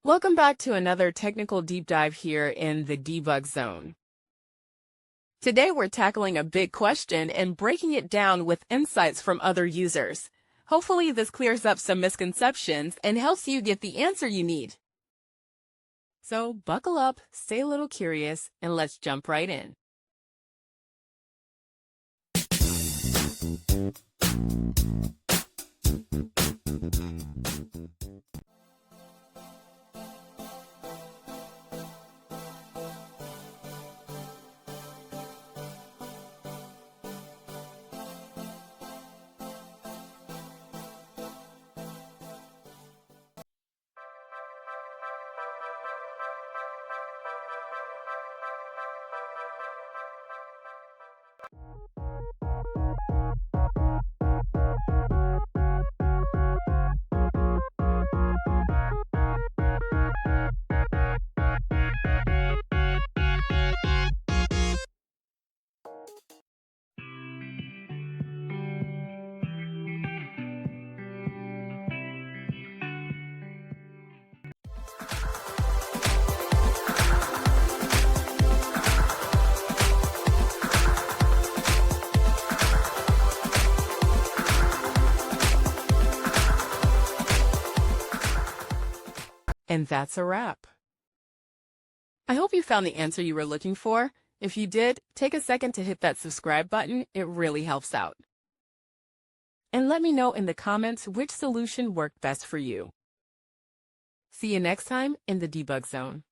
Welcome back to another technical deep dive here in the debug zone. Today we're tackling a big question and breaking it down with insights from other users. Hopefully this clears up some misconceptions and helps you get the answer you need. So buckle up, stay a little curious, and let's jump right in. And that's a wrap. I hope you found the answer you were looking for. If you did, take a second to hit that subscribe button. It really helps out. And let me know in the comments which solution worked best for you. See you next time in the debug zone.